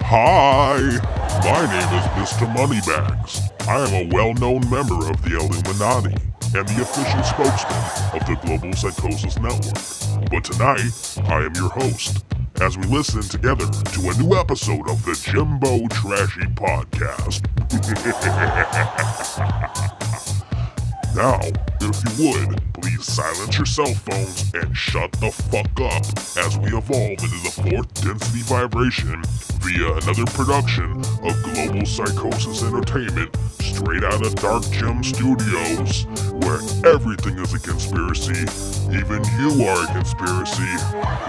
Hi, my name is Mr. Moneybags. I am a well-known member of the Illuminati and the official spokesman of the Global Psychosis Network. But tonight, I am your host, as we listen together to a new episode of the Jimbo Trashy podcast. Now, if you would, please silence your cell phones and shut the fuck up as we evolve into the fourth density vibration via another production of Global Psychosis Entertainment straight out of Dark Gem Studios, where everything is a conspiracy, even you are a conspiracy.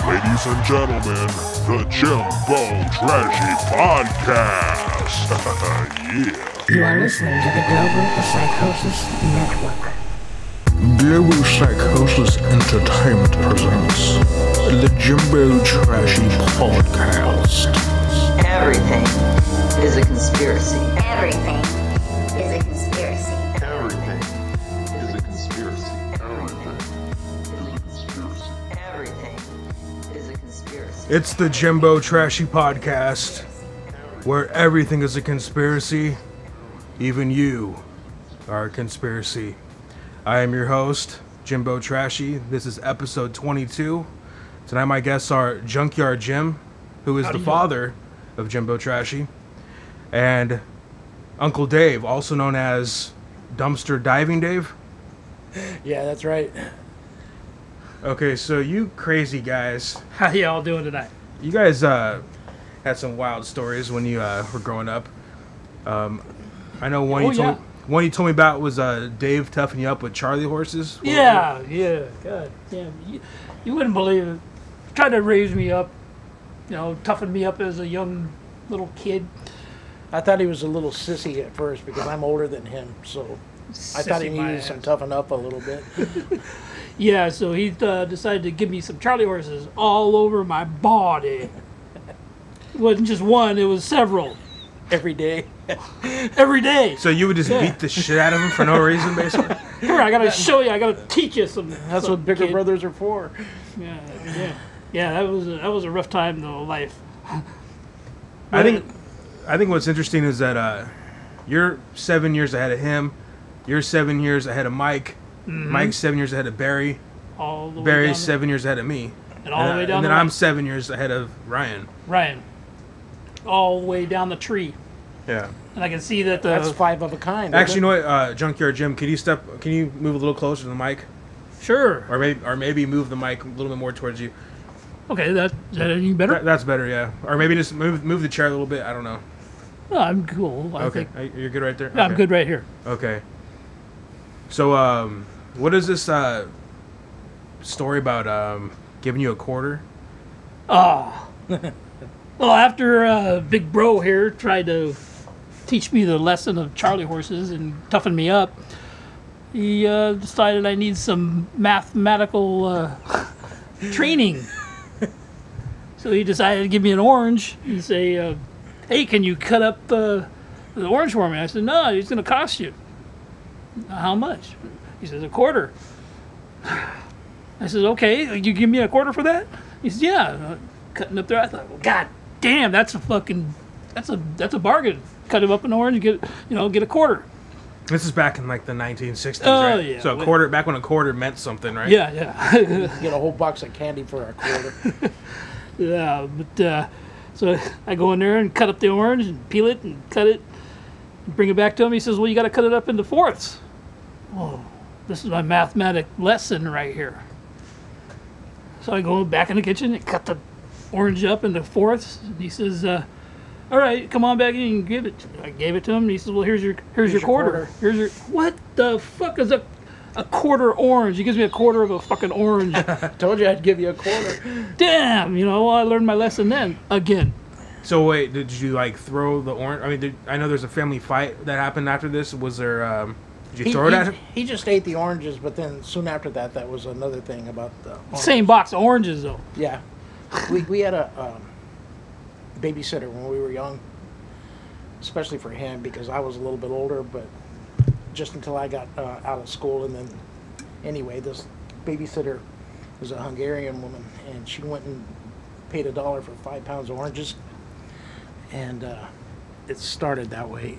Ladies and gentlemen, the Jimbo Trashy Podcast. Yeah. You are listening to the Global Psychosis Network. Global Psychosis Entertainment presents the Jimbo Trashy Podcast. Everything is a conspiracy. Everything is a conspiracy. Everything is a conspiracy. Everything is a conspiracy. It's the Jimbo Trashy Podcast, where everything is a conspiracy. Even you are a conspiracy. I am your host, Jimbo Trashy. This is episode 22. Tonight my guests are Junkyard Jim, who is the father of Jimbo Trashy, and Uncle Dave, also known as Dumpster Diving Dave. Yeah, that's right. Okay, so you crazy guys. How y'all doing tonight? You guys had some wild stories when you were growing up. I know one you told me about was Dave toughing you up with Charlie horses. Yeah, God damn. You wouldn't believe it. Tried to raise me up, toughen me up as a young little kid. I thought he was a little sissy at first because I'm older than him, so I thought he needed some toughen up a little bit. Yeah, so he decided to give me some Charlie horses all over my body. It wasn't just one, it was several. Every day. Every day. So you would just beat the shit out of him for no reason, basically? Come here, I gotta show you, I gotta teach you some. That's what bigger brothers are for. Yeah, that was a rough time though, life. I think what's interesting is that you're 7 years ahead of him. You're 7 years ahead of Mike. Mm-hmm. Mike's 7 years ahead of Barry. All the way Barry's 7 years ahead of me. And all the way down. And then I'm 7 years ahead of Ryan. All the way down the tree. Yeah. And I can see that that's five of a kind. Actually, you know what, Junkyard Jim, can you move a little closer to the mic? Sure. Or maybe move the mic a little bit more towards you. Okay, is that any better? That's better, yeah. Or maybe just move the chair a little bit. I don't know. Oh, I'm cool. I okay, think. You're good right there? Yeah, okay. I'm good right here. Okay. So, what is this story about giving you a quarter? Well, after Big Bro here tried to teach me the lesson of Charlie horses and toughen me up, he decided I need some mathematical training. So he decided to give me an orange and say, hey, can you cut up the orange for me? I said, no, it's going to cost you. How much? He says, a quarter. I said, okay, you give me a quarter for that? He says, yeah. Cutting up there, I thought, well, God damn, that's a bargain. Cut him up an orange, get a quarter. This is back in like the 1960s, right? Yeah. So a quarter, back when a quarter meant something, right? Yeah. Get a whole box of candy for a quarter. Yeah, but so I go in there and cut up the orange and peel it and cut it, and bring it back to him. He says, well, you got to cut it up into fourths. Oh, this is my mathematic lesson right here. So I go back in the kitchen and cut the orange up into fourths. And he says, all right, come on back in and give it. I gave it to him. And he says, well, here's your quarter. Here's your, what the fuck is a quarter orange? He gives me a quarter of a fucking orange. Told you I'd give you a quarter. Damn, I learned my lesson then again. So wait, did you like throw the orange? I mean, I know there's a family fight that happened after this. Was there? Did you throw it at him? He just ate the oranges, but then soon after that was another thing about the oranges. Same box of oranges though. Yeah, we had a babysitter when we were young, especially for him because I was a little bit older, but just until I got out of school. And then anyway, this babysitter was a Hungarian woman, and she went and paid $1 for 5 pounds of oranges. and it started that way.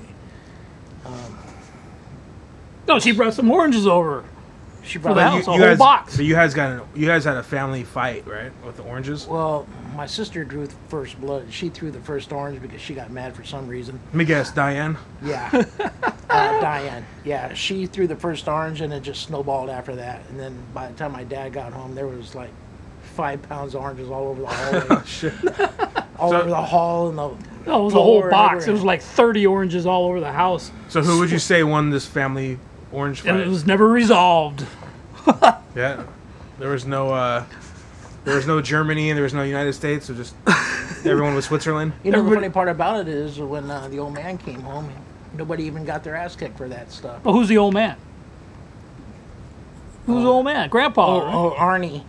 No, she brought some oranges over. She For brought the out- house, a whole box. But you guys had a family fight, right, with the oranges? Well, my sister drew first blood. She threw the first orange because she got mad for some reason. Let me guess, Diane. Yeah, Diane. Yeah, she threw the first orange, and it just snowballed after that. And then by the time my dad got home, there was like 5 pounds of oranges all over the hallway, Oh shit. all over the hall and the. No, it was a whole floor and box. It everywhere. was like 30 oranges all over the house. So who would you say won this family orange And fight? it was never resolved. Yeah. There was no Germany and there was no United States, so just everyone was Switzerland. You know, the Everybody- funny part about it is when the old man came home, nobody even got their ass kicked for that stuff. But who's the old man? Who's the old man? Grandpa. right? Oh, Arnie.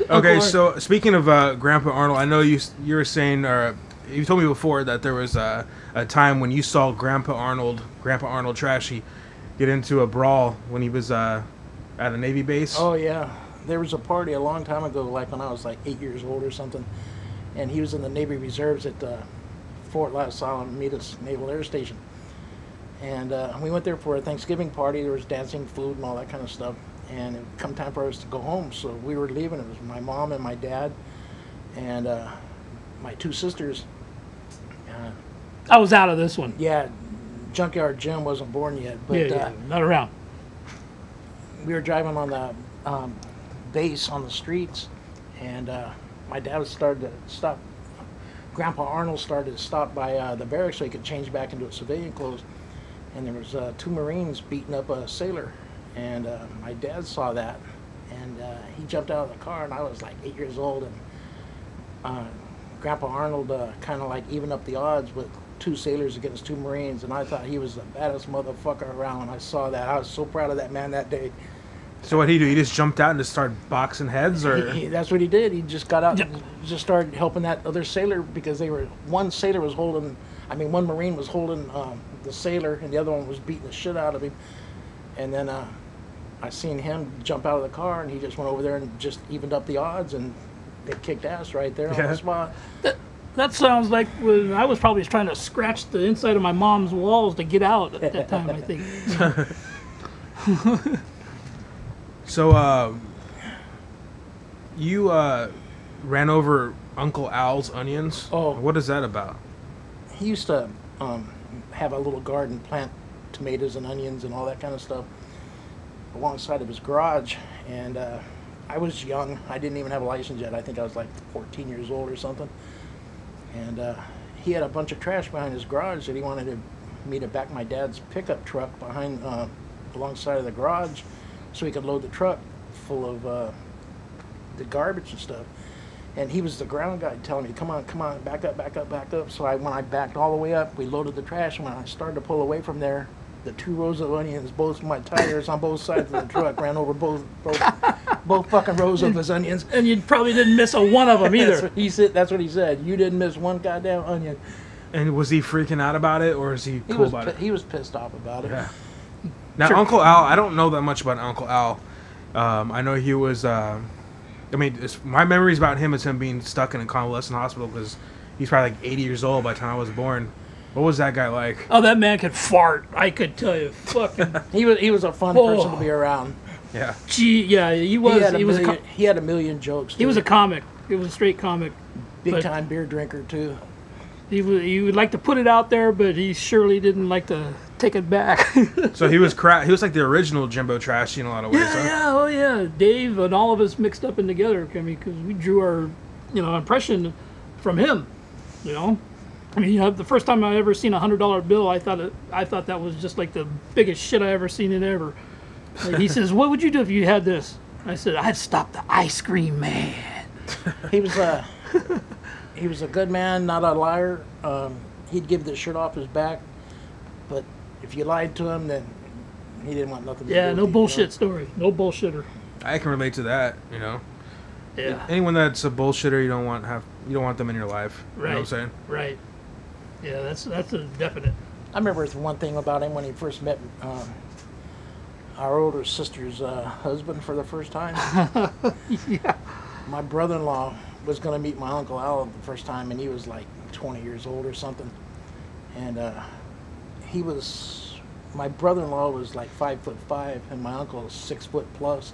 Okay, so speaking of Grandpa Arnold, I know you were saying, or you told me before that there was a time when you saw Grandpa Arnold Trashy, get into a brawl when he was at a Navy base. Oh yeah, there was a party a long time ago, like when I was like 8 years old or something, and he was in the Navy Reserves at Fort Lasalamitas Naval Air Station, and we went there for a Thanksgiving party. There was dancing, food, and all that kind of stuff. And it come time for us to go home, so we were leaving. It was my mom and my dad, and my 2 sisters. I was out of this one. Yeah, Junkyard Jim wasn't born yet, but Yeah, not around. we were driving on the base on the streets, and my dad started to stop. Grandpa Arnold started to stop by the barracks so he could change back into civilian clothes, and there was 2 Marines beating up a sailor, and my dad saw that, and he jumped out of the car, and I was like 8 years old, and Grandpa Arnold kind of like evened up the odds with 2 sailors against 2 Marines, and I thought he was the baddest motherfucker around when I saw that. I was so proud of that man that day. So what did he do? He just jumped out and just started boxing heads, or That's what he did. He just got out and just started helping that other sailor because one Marine was holding the sailor, and the other one was beating the shit out of him. And then I seen him jump out of the car, and he just went over there and just evened up the odds, and they kicked ass right there on the spot. That sounds like when I was probably trying to scratch the inside of my mom's walls to get out at that time, I think. So you ran over Uncle Al's onions. Oh. What is that about? He used to have a little garden, plant tomatoes and onions and all that kind of stuff alongside of his garage, and I was young. I didn't even have a license yet. I think I was like 14 years old or something, and he had a bunch of trash behind his garage that he wanted me to back my dad's pickup truck behind alongside of the garage so he could load the truck full of the garbage and stuff. And he was the ground guy telling me, come on, back up. So when I backed all the way up, we loaded the trash, and when I started to pull away from there, the 2 rows of onions, both my tires on both sides of the truck, ran over both fucking rows of his onions. And you probably didn't miss a one of them either. That's what he said. You didn't miss one goddamn onion. And was he freaking out about it, or is he cool about it? He was pissed off about it. Yeah. Now, Uncle Al, I don't know that much about Uncle Al. I know he was. My memories about him is him being stuck in a convalescent hospital because he's probably like 80 years old by the time I was born. What was that guy like? Oh, that man could fart. I could tell you. Fucking. He was a fun person to be around. Yeah. Gee, yeah, he was. He had a million jokes. He was a comic. He was a straight comic. big time beer drinker too. He would like to put it out there, but he surely didn't like to take it back. So he was he was like the original Jimbo Trashy in a lot of ways. Oh yeah. Dave and all of us mixed up and together. I mean, because we drew our, impression from him. The first time I ever seen a $100 bill, I thought that was just like the biggest shit I ever seen it ever. Like, he says, "What would you do if you had this?" I said, "I'd stop the ice cream man." He was a good man, not a liar. He'd give the shirt off his back, but if you lied to him, then he didn't want nothing to do with no you, bullshit story. No bullshitter. I can relate to that. Yeah. Anyone that's a bullshitter, you don't want them in your life. Right. You know what I'm saying? Right. Yeah, that's a definite. I remember one thing about him when he first met our older sister's husband for the first time. Yeah. My brother-in-law was going to meet my Uncle Al the first time, and he was like 20 years old or something. And my brother-in-law was like 5'5", and my uncle was 6 foot plus.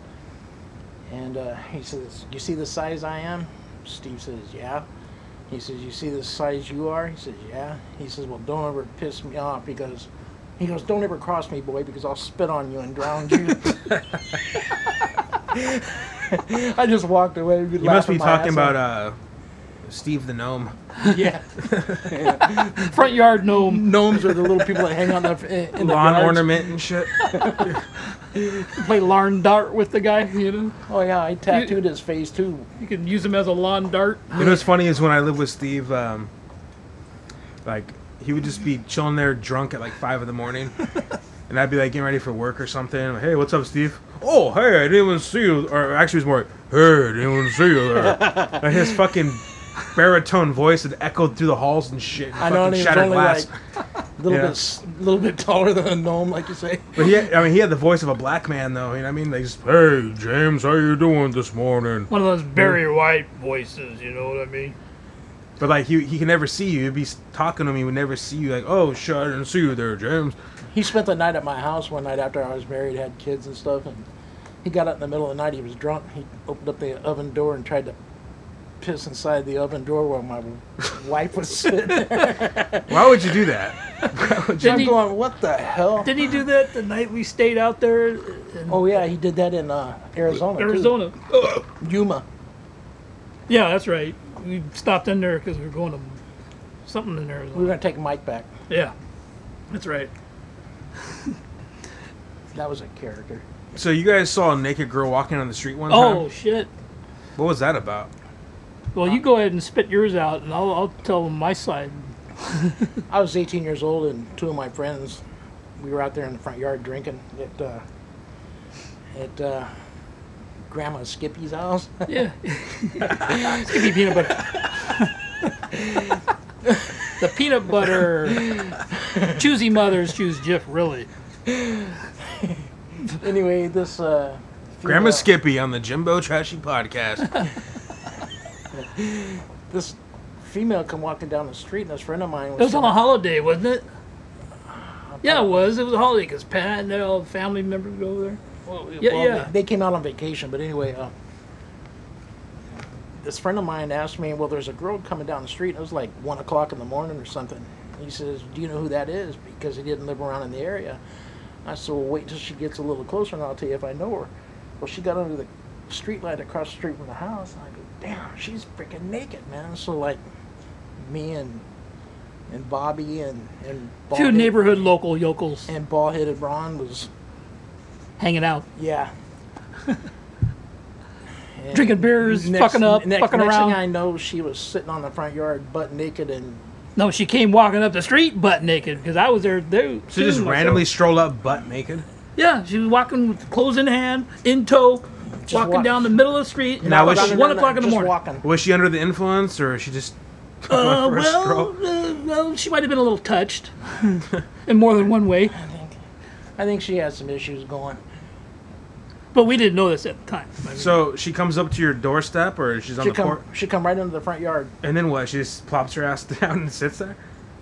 And he says, "You see the size I am?" Steve says, "Yeah." He says, "You see the size you are?" He says, "Yeah." He says, "Well, don't ever piss me off because," he goes, "don't ever cross me, boy, because I'll spit on you and drown you." I just walked away. You must be talking about Steve the Gnome. Yeah. Front yard gnome. Gnomes are the little people that hang on in the Lawn yards. ornament and shit. Play lawn dart with the guy, you know. Oh yeah, I tattooed his face too. You can use him as a lawn dart. You know what's funny is when I lived with Steve, like, he would just be chilling there drunk at like 5 in the morning. And I'd be like getting ready for work or something. I'm like, "Hey, what's up, Steve?" "Oh, hey, I didn't even see you." Or actually, it was more, "Hey, I didn't even see you there." Like his fucking baritone voice had echoed through the halls and shit. And I know, and he was shattered only glass. like a little bit taller than a gnome, like you say. But he had the voice of a black man, though. You know what I mean? Like, just, "Hey, James, how you doing this morning?" One of those Barry White voices, you know what I mean? But like he can never see you. He'd be talking to me. He would never see you. Like, "Oh shit, I didn't see you there, James." He spent the night at my house one night after I was married, had kids and stuff, and he got up in the middle of the night. He was drunk. He opened up the oven door and tried to piss inside the oven door while my wife was sitting there. Why would you do that? I'm going, what the hell? Didn't he do that the night we stayed out there? Oh yeah, he did that in Arizona. Arizona. Too. Yuma. Yeah, that's right. We stopped in there because we were going to something in Arizona. We were gonna take Mike back. Yeah, that's right. That was a character. So you guys saw a naked girl walking on the street one time? Oh shit! What was that about? Well, you go ahead and spit yours out, and I'll tell my side. I was 18 years old, and two of my friends, we were out there in the front yard drinking at Grandma Skippy's house. Yeah. Skippy peanut butter. The peanut butter. Choosy mothers choose Jif, really. Anyway, this Grandma Skippy on the Jimbo Trashy podcast. This female come walking down the street, and this friend of mine was. It was on a holiday, wasn't it? Yeah, it was. It was a holiday because Pat and all the family members go over there. Yeah. They came out on vacation, but anyway, this friend of mine asked me, "Well, there's a girl coming down the street." It was like 1 o'clock in the morning or something. He says, "Do you know who that is?" Because he didn't live around in the area. I said, "Well, wait till she gets a little closer, and I'll tell you if I know her." Well, she got under the street light across the street from the house, and I go, "Damn, she's freaking naked, man." So like, me and Bobby and two neighborhood local yokels and bald-headed Ron was hanging out. Yeah. Drinking beers, fucking up, fucking next around. Thing I know, she was sitting on the front yard, butt naked, and no, she came walking up the street butt naked because I was there. She just randomly strolled up butt naked. Yeah, she was walking with clothes in hand, in tow, walking down the middle of the street. Now was she 1 o'clock in the morning? Walking. Was she under the influence, or she just? Well, she might have been a little touched in more than one way. I think she had some issues going. But we didn't know this at the time. I mean, So she comes up to your doorstep, or she's on the porch? She come right into the front yard. And then what? She just plops her ass down and sits there?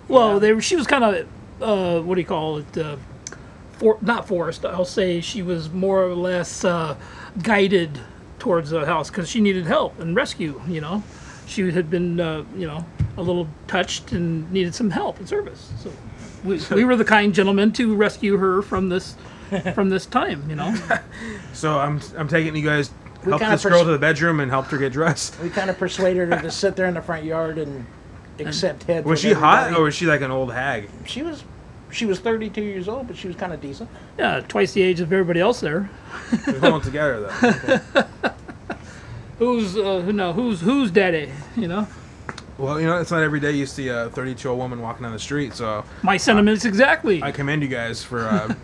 well, she was kind of, what do you call it? Not forced. I'll say she was more or less guided towards the house because she needed help and rescue. You know, she had been, a little touched and needed some help and service. So we were the kind gentlemen to rescue her from this time. You know. So I'm taking you guys helped kinda this girl to the bedroom and helped her get dressed. We kind of persuaded her to sit there in the front yard and accept heads. Was she hot, or was she like an old hag? She was 32 years old, but she was kind of decent. Yeah, twice the age of everybody else there. They're going together though. Okay. Who's daddy? You know. Well, it's not every day you see a 32-year-old woman walking down the street. So My sentiments exactly. I commend you guys for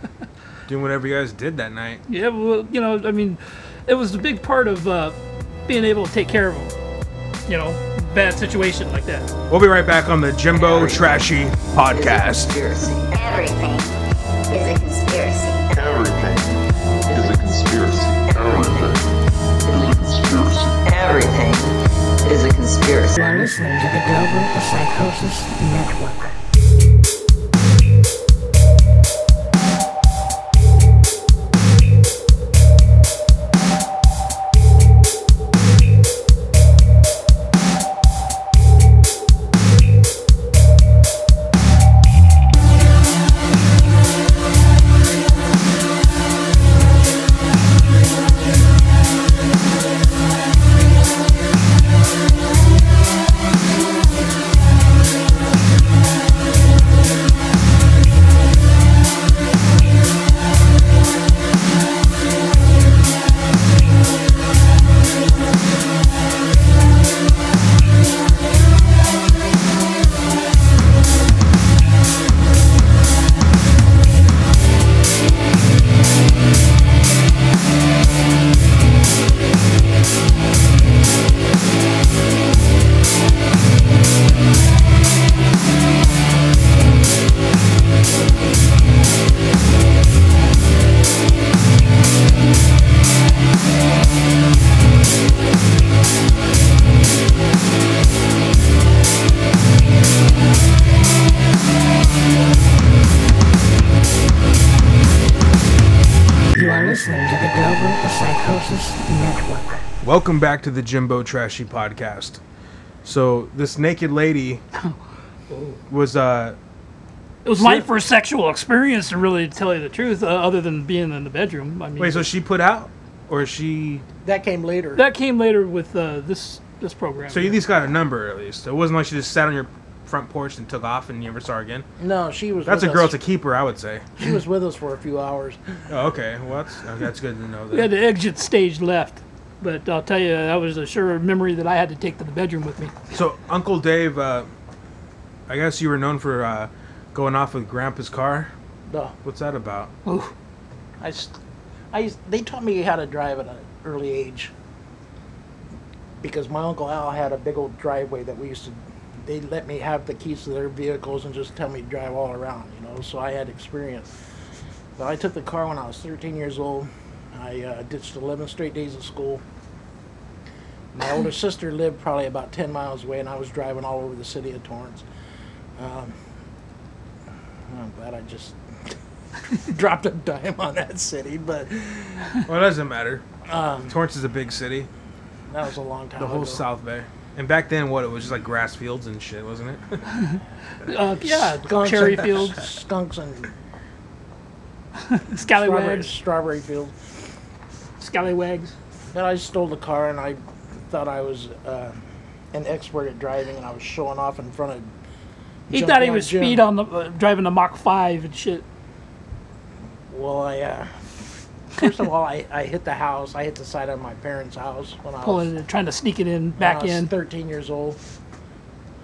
doing whatever you guys did that night. Yeah, well, I mean, it was a big part of being able to take care of them. Bad situation like that. We'll be right back on the Jimbo Trashy podcast. Everything is a conspiracy. Everything is a conspiracy. Everything is a conspiracy. Everything is a conspiracy. conspiracy. You are listening to the Global Psychosis Network. Listening to the Global Psychosis Network. Welcome back to the Jimbo Trashy podcast. So this naked lady was It was my first sexual experience, to really tell you the truth, other than being in the bedroom. I mean, wait, so she put out, or she? That came later. That came later with this program. So you at least got a number, at least. It wasn't like she just sat on your front porch and took off and you never saw her again. No, she was. That's a with girl us. to keep her, I would say. She was with us for a few hours. Oh, okay, well that's good to know. We had the exit stage left, but I'll tell you, that was a sure memory that I had to take to the bedroom with me. So Uncle Dave, I guess you were known for going off with Grandpa's car. No, What's that about? Ooh. they taught me how to drive at an early age because my Uncle Al had a big old driveway that we used to. They let me have the keys to their vehicles and just tell me to drive all around, you know, so I had experience. But I took the car when I was 13 years old. I ditched 11 straight days of school. My older sister lived probably about 10 miles away, and I was driving all over the city of Torrance. I'm glad I just dropped a dime on that city, but... Well, it doesn't matter. Torrance is a big city. That was a long time The ago. whole South Bay. And back then, it was just like grass fields and shit, wasn't it? Yeah, Skunks cherry and- fields, Skunks and scallywags, strawberry fields. scallywags. Then I stole the car, and I thought I was an expert at driving, and I was showing off in front of. He thought he Junkyard was Jim. speed on the driving the Mach 5 and shit. Well, first of all, I hit the house. I hit the side of my parents' house when I was, Pulling it, trying to sneak it in when back I was in. 13 years old.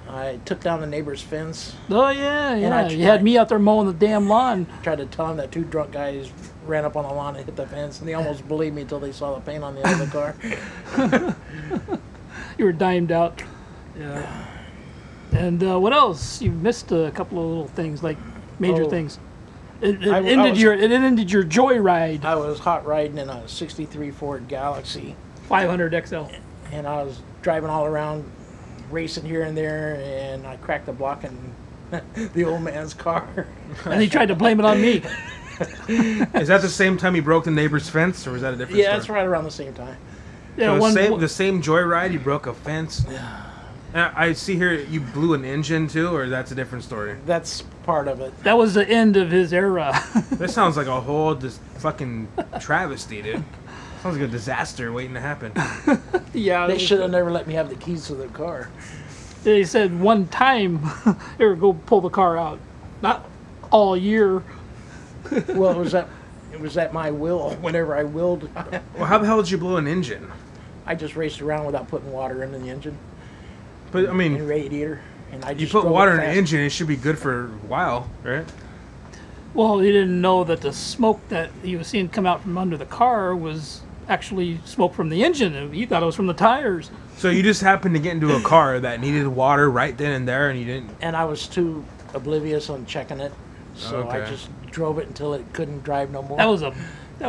I took down the neighbor's fence. Oh yeah, I yeah. You tried- had me out there mowing the damn lawn. Tried to tell him that two drunk guys ran up on the lawn and hit the fence, and they almost believed me until they saw the paint on the end of the car. You were dimed out. Yeah. And what else? You missed a couple of little things, like major Oh. things. It I ended was- your joyride. I was hot riding in a '63 Ford Galaxy, 500 XL. and I was driving all around, racing here and there, and I cracked the block in the old man's car. And he tried to blame it on me. Is that the same time you broke the neighbor's fence, or was that a different Yeah, story? that's right around the same time. Yeah, So the same joyride, you broke a fence? I see here you blew an engine too, or that's a different story? That's part of it. that was the end of his era. This sounds like a whole fucking travesty, dude. Sounds like a disaster waiting to happen. Yeah. They should have never let me have the keys to the car. They said one time, here, go pull the car out. Not all year. Well, it was at my will. Whenever I willed, Well, how the hell did you blow an engine? I just raced around without putting water into the engine But I and mean, radiator, and I you just put drove water it in an fast. engine, it should be good for a while, right? Well, he didn't know that the smoke that he was seeing come out from under the car was actually smoke from the engine. He thought it was from the tires. So you just happened to get into a car that needed water right then and there, and you didn't. And I was too oblivious on checking it, so I Okay. just drove it until it couldn't drive no more. That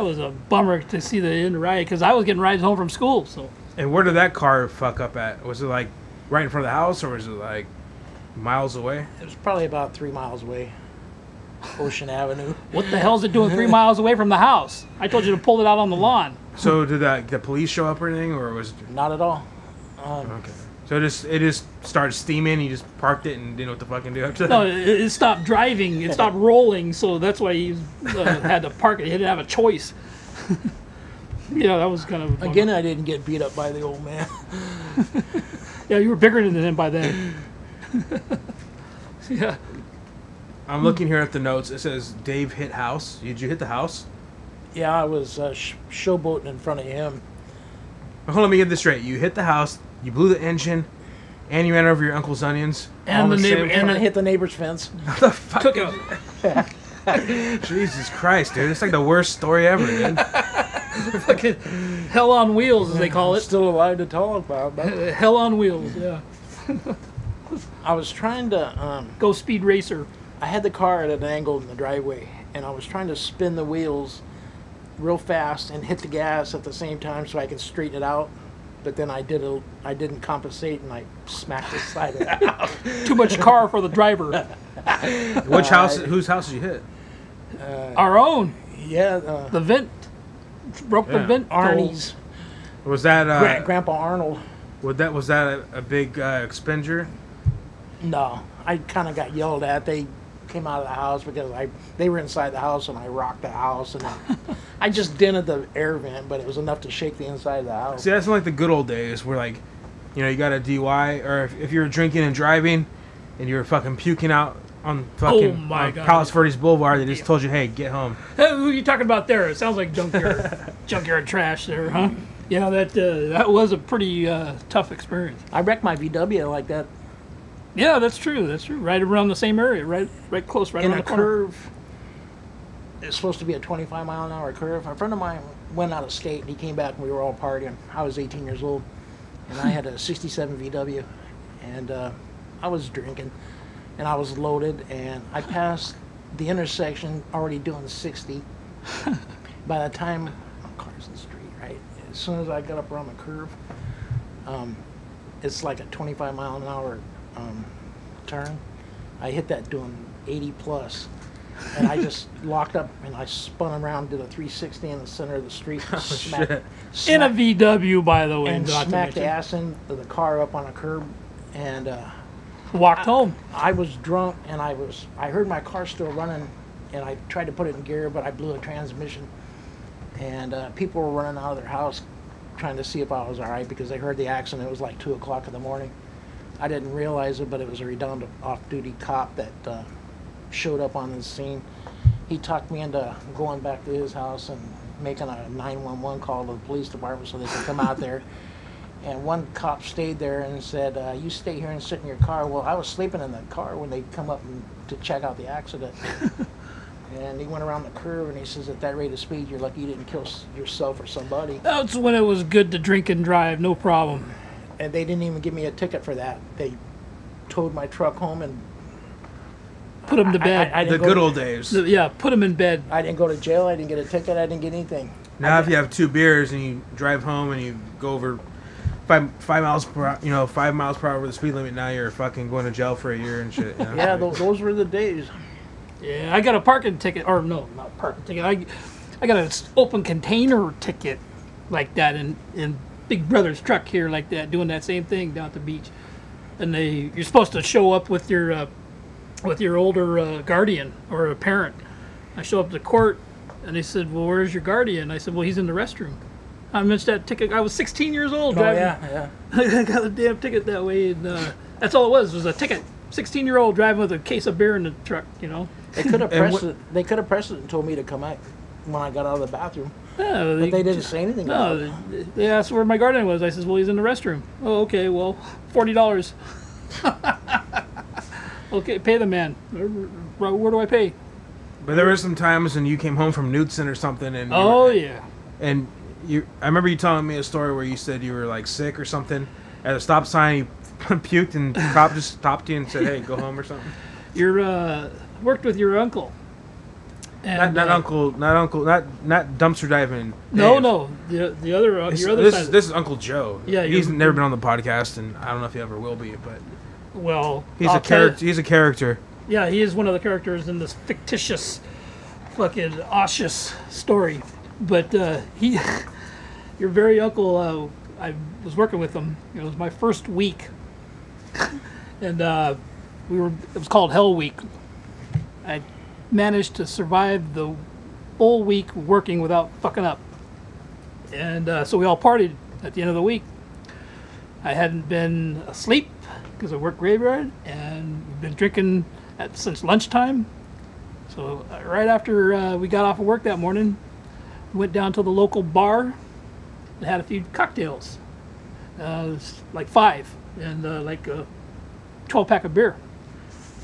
was a bummer to see the end ride, because I was getting rides home from school. So And where did that car fuck up at? Was it like right in front of the house, or was it like miles away? It was probably about 3 miles away. Ocean Avenue. What the hell's it doing 3 miles away from the house? I told you to pull it out on the lawn. So did the police show up or anything, or was it... Not at all. Okay. So it just started steaming. You just parked it and didn't know what to fucking do after that. No, it stopped driving. It stopped rolling, so that's why he had to park it. He didn't have a choice. Yeah, that was kind of... Again, I didn't get beat up by the old man. Yeah, you were bigger than him by then. Yeah. I'm looking here at the notes. It says Dave hit house. Did you hit the house? Yeah, I was showboating in front of him. Hold on, let me get this straight. You hit the house, you blew the engine, and you ran over your uncle's onions. And the neighbor, And I hit the neighbor's fence. What the fuck? took it. Jesus Christ, dude. It's like the worst story ever, dude. Fucking hell on wheels, as they call it. Still alive to talk about. But Hell on wheels, yeah. I was trying to... Go Speed Racer. I had the car at an angle in the driveway, and I was trying to spin the wheels real fast and hit the gas at the same time so I could straighten it out. But then I didn't compensate, and I smacked the side of the house. Too much car for the driver. Which house? Whose house did you hit? Our own. Yeah, The vent. Broke the vent. Arnie's. Was that Grandpa Arnold. was that a big expenditure? No, I kind of got yelled at. They came out of the house because they were inside the house, and I rocked the house, and I just dented the air vent, but it was enough to shake the inside of the house. See, that's like the good old days where, like, you know, you got a DUI, or if you're drinking and driving and you're fucking puking out on fucking on Palos Verdes Boulevard, they just told you, hey, get home. Hey, who are you talking about there? It sounds like junkyard trash there, huh? Yeah, that was a pretty tough experience. I wrecked my VW like that. Yeah, that's true. That's true. Right around the same area, right close, right In around a the corner. curve. It's supposed to be a 25-mile-an-hour curve. A friend of mine went out of state, and he came back, and we were all partying. I was 18 years old, and I had a 67 VW, and I was drinking, and I was loaded, and I passed the intersection already doing 60. By the time, Carson Street, right? As soon as I got up around the curve, it's like a 25-mile-an-hour turn. I hit that doing 80 plus, and I just locked up, and I spun around, did a 360 in the center of the street, In a VW, by the way, and not to smacked the mention. ass into the car up on a curb, and Walked home. I was drunk, and I heard my car still running, and I tried to put it in gear, but I blew a transmission, and people were running out of their house trying to see if I was all right because they heard the accident. It was like 2 o'clock in the morning. I didn't realize it, but it was a redundant off-duty cop that showed up on the scene. He talked me into going back to his house and making a 911 call to the police department so they could come out there. And one cop stayed there and said, you stay here and sit in your car. Well, I was sleeping in the car when they come up to check out the accident. And he went around the curve, and he says, at that rate of speed, you're lucky you didn't kill yourself or somebody. That's when it was good to drink and drive, no problem. And they didn't even give me a ticket for that. They towed my truck home and Put him to bed. I The didn't good go old days. Yeah, put him in bed. I didn't go to jail. I didn't get a ticket. I didn't get anything. Now, if you have 2 beers and you drive home and you go over 5 miles per 5 miles per hour over the speed limit, now you're fucking going to jail for a year and shit. You know? Yeah, those were the days. Yeah, I got a parking ticket, or no, not a parking ticket. I got an open container ticket like that in Big Brother's truck here like that, doing that same thing down at the beach. And you're supposed to show up with your older guardian or a parent. I show up to court, and they said, "Well, where's your guardian?" I said, "Well, he's in the restroom." I missed that ticket. I was 16 years old driving. Yeah. I got a damn ticket that way, and that's all it was a ticket. 16-year-old driving with a case of beer in the truck, you know. They could have pressed it. They could have pressed it and told me to come out when I got out of the bathroom. Yeah, But they didn't say anything about it. No, they asked where my guardian was. I said, "Well, he's in the restroom." "Oh, okay. Well, $40." Okay, pay the man. Where do I pay? But there were some times when you came home from Knutson or something, and and I remember you telling me a story where you said you were like sick or something at a stop sign. You puked, and the cop just stopped you and said, "Hey, go home" or something. You're worked with your uncle. And, not dumpster diving. No, Dave. no. The other your other this side. this is Uncle Joe. Yeah, he's you're- never been on the podcast, and I don't know if he ever will be. But Well, he's I'll a tell you- character. He's a character. Yeah, he is one of the characters in this fictitious, fucking Auschwitz story. But your very uncle, I was working with him. It was my first week, and it was called Hell Week. I managed to survive the full week working without fucking up, and so we all partied at the end of the week. I hadn't been asleep because I worked graveyard, and we've been drinking since lunchtime. So right after we got off of work that morning, we went down to the local bar and had a few cocktails. It was like 5 and like a 12-pack of beer.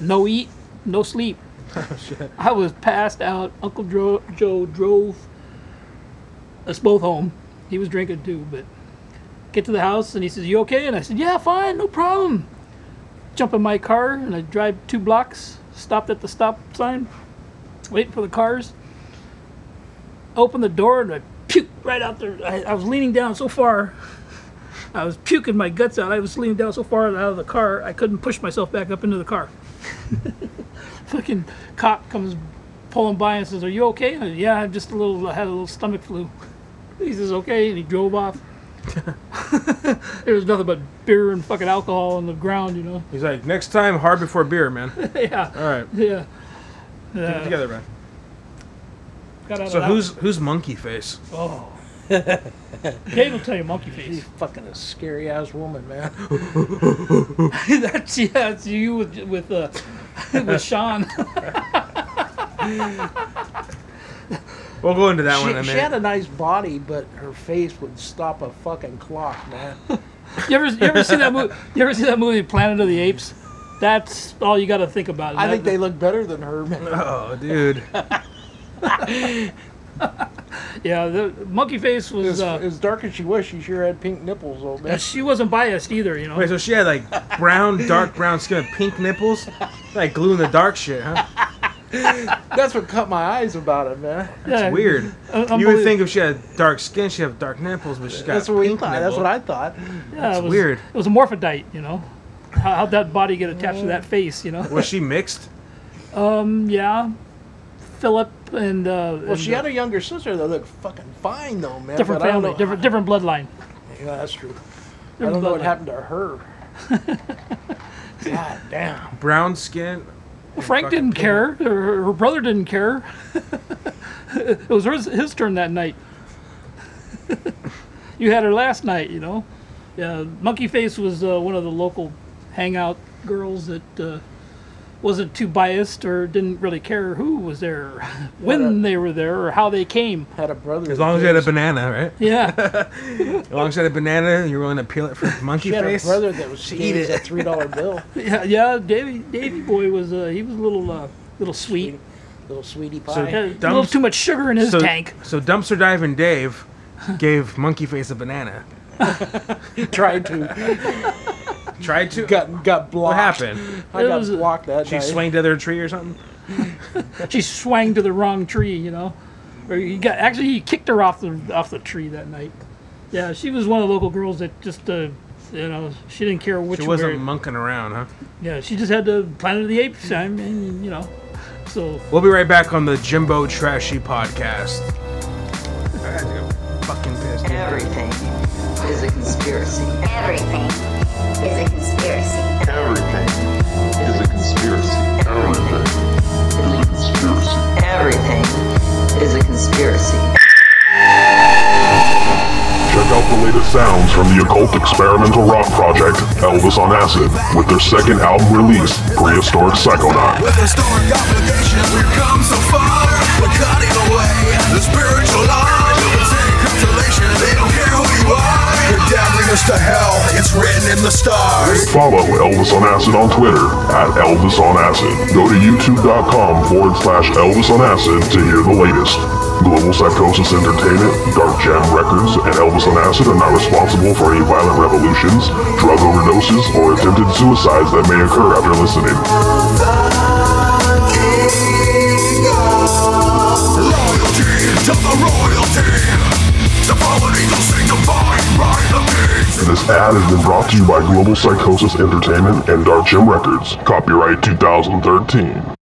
No eat, no sleep. Oh shit! I was passed out. Uncle Joe drove us both home. He was drinking too, but get to the house and he says, "You okay?" And I said, "Yeah, fine, no problem." Jump in my car and I drive 2 blocks, stopped at the stop sign, waiting for the cars. Open the door and I puked right out there. I was leaning down so far. I was puking my guts out. I was leaning down so far out of the car, I couldn't push myself back up into the car. Fucking cop comes pulling by and says, "Are you okay?" And I said, "Yeah, I had a little stomach flu." He says, "Okay," and he drove off. There was nothing but beer and fucking alcohol on the ground, you know. He's like, "Next time, hard before beer, man." Yeah. All right, Yeah. get it together, man. Got out So of that who's Monkey Face? one. Oh. Dave will tell you monkey She's face. fucking a scary ass woman, man. That's you with Sean. We'll go into that one in a She minute. had a nice body, but her face would stop a fucking clock, man. You ever see that movie? You ever see that movie Planet of the Apes? That's all you got to think about. I think they look better than her, man. Oh, dude. Yeah, the monkey face was. As dark as she was, she sure had pink nipples, though, man. She wasn't biased either, you know. Wait, so she had like dark brown skin with pink nipples, like glue in the dark shit, huh? That's what caught my eyes about it, man. Yeah, Weird. You would unbelievable. think if she had dark skin, she'd have dark nipples, but she's got That's what we pink thought. nipples. That's what I thought. Yeah, it was weird. It was a morphodite, you know. How'd that body get attached to that face, you know? Was she mixed? Yeah. Philip and Well, she had a younger sister that looked fucking fine, though, man. different but I don't family, know- different bloodline. Yeah, that's true. I Different don't know what bloodline. happened to her. God damn. Brown skin? Well, Frank didn't care. Her brother didn't care. It was his turn that night. You had her last night, you know. Yeah, Monkey Face was one of the local hangout girls that wasn't too biased or didn't really care who was there, when they were there, or how they came. Had a brother. As long as you had a banana, right? Yeah. As long as you had a banana, you're willing to peel it for monkey She had a face. brother that was Eat eat it. a $3 bill. Yeah. Davy boy was he was a little sweet. Little sweetie pie. So- Had a little too much sugar in his tank. So dumpster diving Dave gave monkey face a banana. He tried to. Tried to. Got blocked. What happened? I It got was- blocked that She night. swung to the other tree or something? She swang to the wrong tree, you know. Or he kicked her off the tree that night. Yeah, she was one of the local girls that just you know, she didn't care which She way. wasn't monking around, huh? Yeah, she just had the Planet of the Apes time, and you know, so We'll be right back on the Jimbo Trashy podcast. I had to go fucking pissed. dude. Everything is a conspiracy. Everything is a conspiracy. Everything is a conspiracy. Everything is a conspiracy. Everything is a conspiracy. Check out the latest sounds from the occult experimental rock project Elvis on Acid with their second album release, Prehistoric Psychonaut. With historic obligations, we've come so far. We're cutting away the spiritual line. Constellation, they don't care who you are. They're damning us to hell. It's written in the stars. Follow Elvis on Acid on Twitter @Elvis on Acid. Go to youtube.com/Elvis on Acid to hear the latest. Global Psychosis Entertainment, Dark Jam Records, and Elvis on Acid are not responsible for any violent revolutions, drug overdoses, or attempted suicides that may occur after listening. The King of to the royalty. The fallen angels sing divine right of kings. This ad has been brought to you by Global Psychosis Entertainment and Dark Gym Records. Copyright 2013.